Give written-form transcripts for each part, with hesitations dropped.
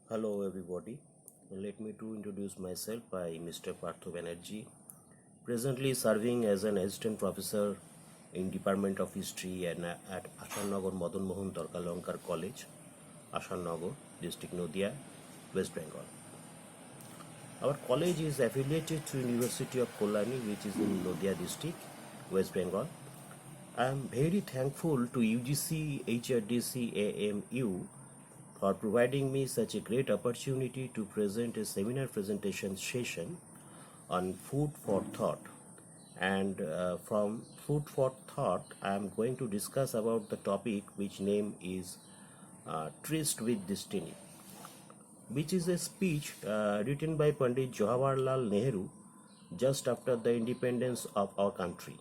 Hello everybody. Let me to introduce myself by Mr. PARTHA BANERJEE, presently serving as an assistant professor in Department of History and at ASANNAGAR MOHAN TARKALANKAR College, ASANNAGAR, DIST-NADIA, West Bengal. Our college is affiliated to University of Kolani, which is in Nadia district, West Bengal. I am very thankful to UGC HRDC AMU for providing me such a great opportunity to present a seminar presentation session on food for thought. And from food for thought, I am going to discuss about the topic which name is Tryst with Destiny, which is a speech written by Pandit Jawaharlal Nehru just after the independence of our country.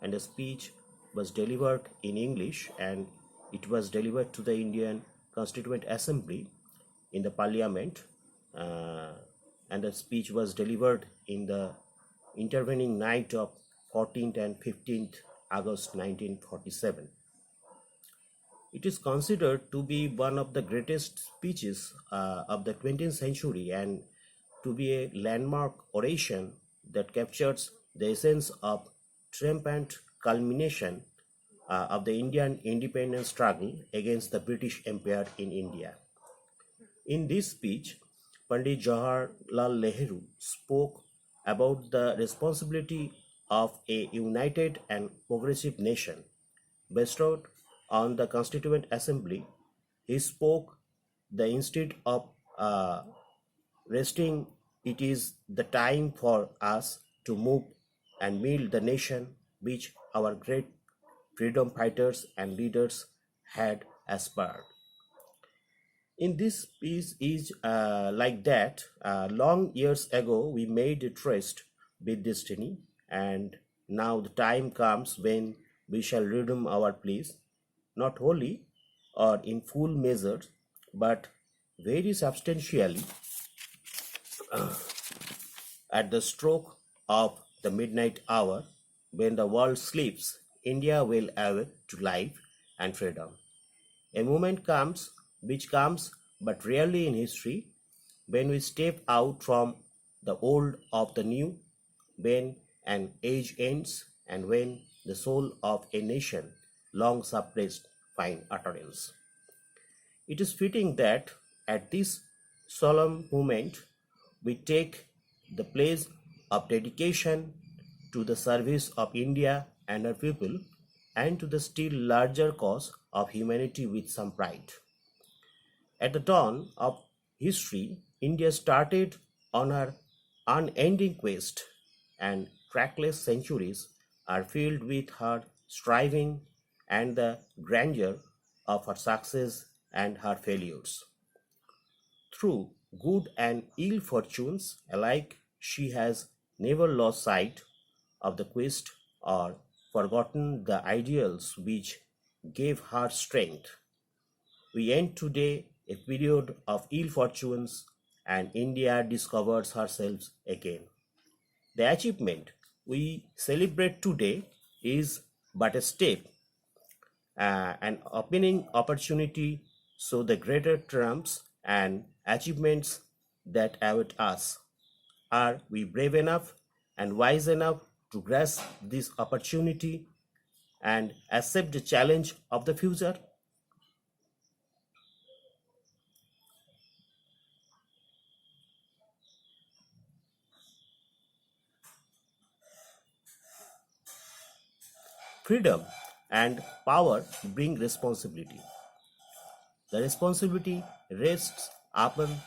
And the speech was delivered in English, and it was delivered to the Indian Constituent Assembly in the Parliament, and the speech was delivered in the intervening night of 14th and 15th August 1947. It is considered to be one of the greatest speeches of the 20th century and to be a landmark oration that captures the essence of triumphant culmination of the Indian independence struggle against the British Empire in India. In this speech, Pandit Jawaharlal Nehru spoke about the responsibility of a united and progressive nation. Bestowed on the Constituent Assembly, he spoke that instead of resting, it is the time for us to move and build the nation which our great freedom fighters and leaders had aspired. In this piece is like that, long years ago we made a tryst with destiny, and now the time comes when we shall redeem our place, not wholly or in full measure, but very substantially at the stroke of the midnight hour, when the world sleeps, India will awake to life and freedom. A moment comes, which comes but rarely in history, when we step out from the old of the new, when an age ends, and when the soul of a nation, long suppressed, finds utterance. It is fitting that at this solemn moment we take the place of dedication to the service of India and her people, and to the still larger cause of humanity with some pride. At the dawn of history, India started on her unending quest, and trackless centuries are filled with her striving and the grandeur of her success and her failures. Through good and ill fortunes alike, she has never lost sight of the quest or forgotten the ideals which gave her strength. We end today a period of ill fortunes, and India discovers herself again. The achievement we celebrate today is but a step, an opening opportunity, so the greater triumphs and achievements that await us. Are we brave enough and wise enough to grasp this opportunity and accept the challenge of the future? Freedom and power bring responsibility. The responsibility rests upon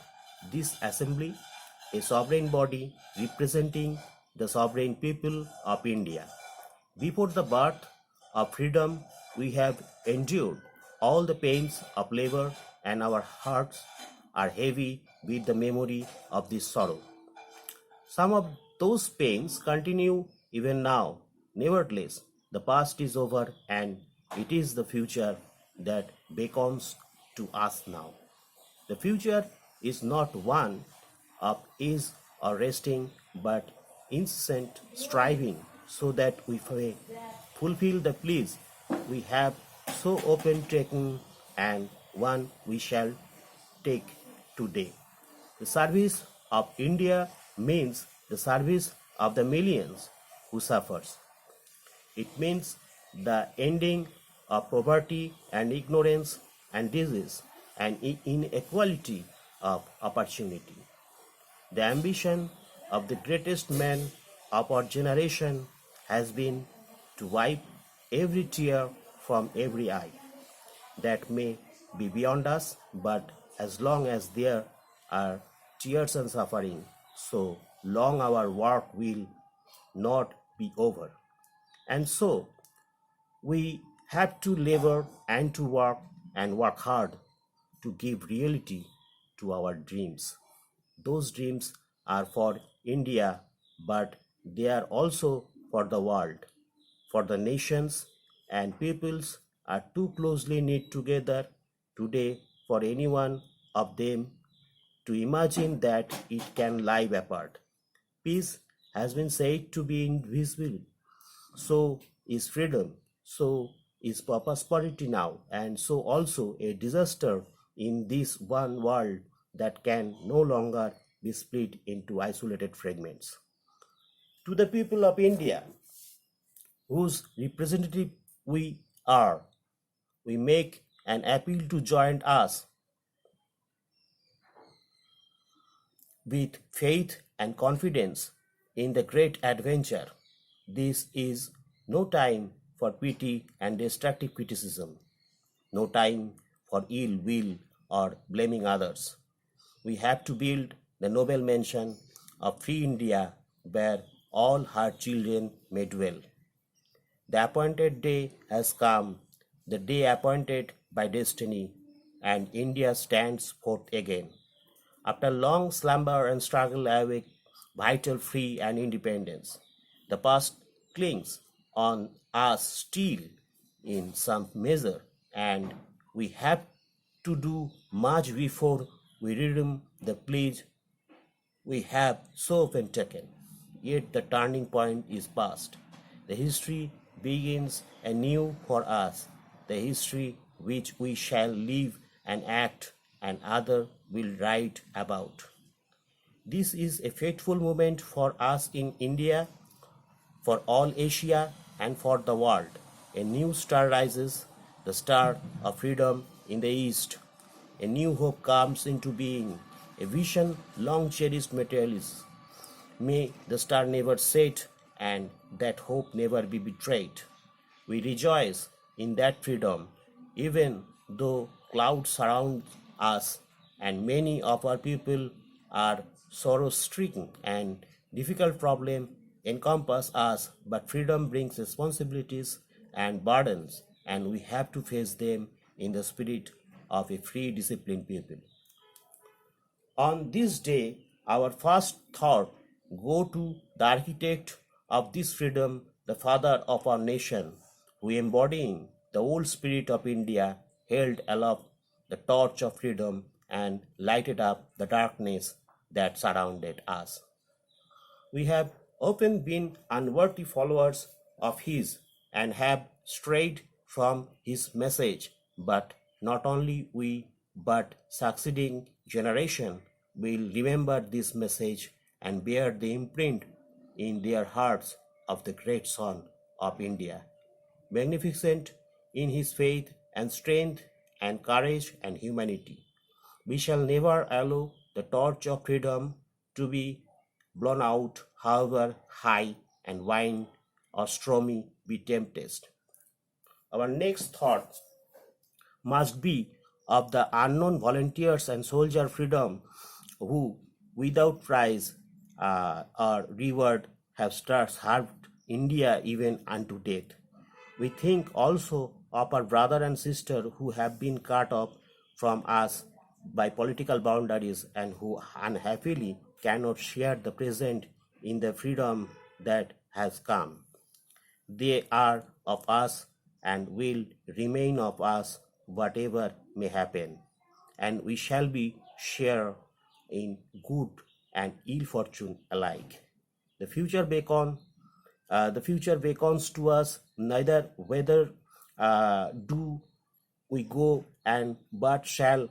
this assembly, a sovereign body representing the sovereign people of India. Before the birth of freedom, we have endured all the pains of labor, and our hearts are heavy with the memory of this sorrow. Some of those pains continue even now. Nevertheless, the past is over, and it is the future that beckons to us now. The future is not one of ease or resting, but incessant striving, so that we may fulfill the pleas we have so often taken, and one we shall take today. The service of India means the service of the millions who suffers. It means the ending of poverty and ignorance and disease and inequality of opportunity. The ambition of the greatest man of our generation has been to wipe every tear from every eye. That may be beyond us, but as long as there are tears and suffering, so long our work will not be over. And so we have to labor and work hard to give reality to our dreams. Those dreams are for India, but they are also for the world, for the nations and peoples are too closely knit together today for any one of them to imagine that it can lie apart. Peace has been said to be invisible, so is freedom, so is prosperity now, and so also a disaster in this one world that can no longer be split into isolated fragments. To the people of India, whose representative we are, we make an appeal to join us with faith and confidence in the great adventure. This is no time for pity and destructive criticism, no time for ill will or blaming others. We have to build the noble mansion of free India where all her children may dwell. The appointed day has come, the day appointed by destiny, and India stands forth again. After long slumber and struggle awake, vital, free, and independence, the past clings on us still in some measure, and we have to do much before we redeem the pledge we have so often taken. Yet the turning point is past. The history begins anew for us, the history which we shall live and act and other will write about. This is a fateful moment for us in India, for all Asia, and for the world. A new star rises, the star of freedom in the east. A new hope comes into being, a vision long cherished materialists. May the star never set and that hope never be betrayed. We rejoice in that freedom, even though clouds surround us and many of our people are sorrow-stricken and difficult problems encompass us, but freedom brings responsibilities and burdens, and we have to face them in the spirit of a free, disciplined people. On this day, our first thought go to the architect of this freedom, the father of our nation, who embodying the old spirit of India, held aloft the torch of freedom and lighted up the darkness that surrounded us. We have often been unworthy followers of his and have strayed from his message, but not only we, but succeeding generation will remember this message and bear the imprint in their hearts of the great son of India, magnificent in his faith and strength and courage and humanity. We shall never allow the torch of freedom to be blown out, however high and wide or stormy be tempest. Our next thought must be of the unknown volunteers and soldier freedom who, without prize or reward, have served India even unto death. We think also of our brother and sister who have been cut off from us by political boundaries and who unhappily cannot share the present in the freedom that has come. They are of us and will remain of us whatever may happen, and we shall be share in good and ill fortune alike. The future beckons to us neither whether do we go and but shall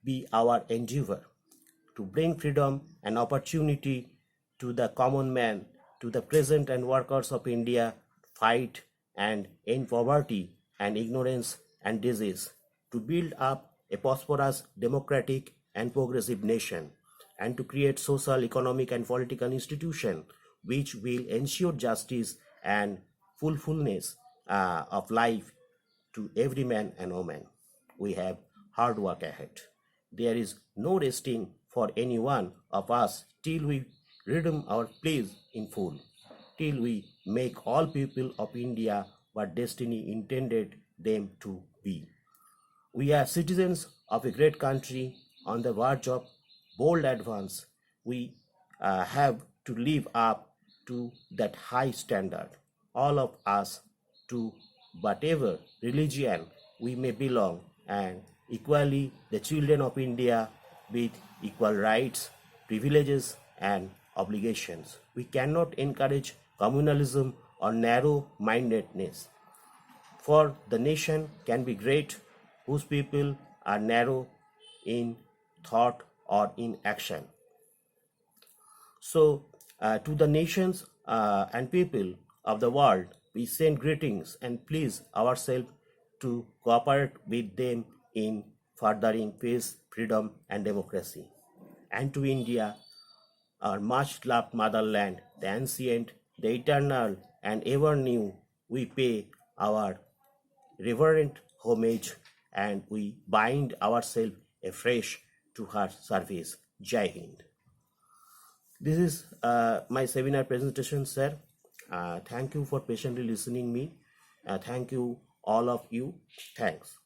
be our endeavor. to bring freedom and opportunity to the common man, to the peasant and workers of India, fight and end poverty and ignorance and disease, to build up a prosperous, democratic and progressive nation, and to create social, economic and political institutions which will ensure justice and fullness of life to every man and woman. We have hard work ahead. There is no resting for any one of us till we redeem our place in full, till we make all people of India what destiny intended them to be. We are citizens of a great country on the verge of bold advance. We have to live up to that high standard. All of us, to whatever religion we may belong, and equally the children of India with equal rights, privileges, and obligations. We cannot encourage communalism or narrow-mindedness. For the nation can be great whose people are narrow in thought or in action. So, to the nations and people of the world, we send greetings and please ourselves to cooperate with them in furthering peace, freedom, and democracy. And to India, our much loved motherland, the ancient, the eternal, and ever new, we pay our reverent homage and we bind ourselves afresh to her service. Jai Hind. This is my seminar presentation, sir. Thank you for patiently listening me. Thank you, all of you. Thanks.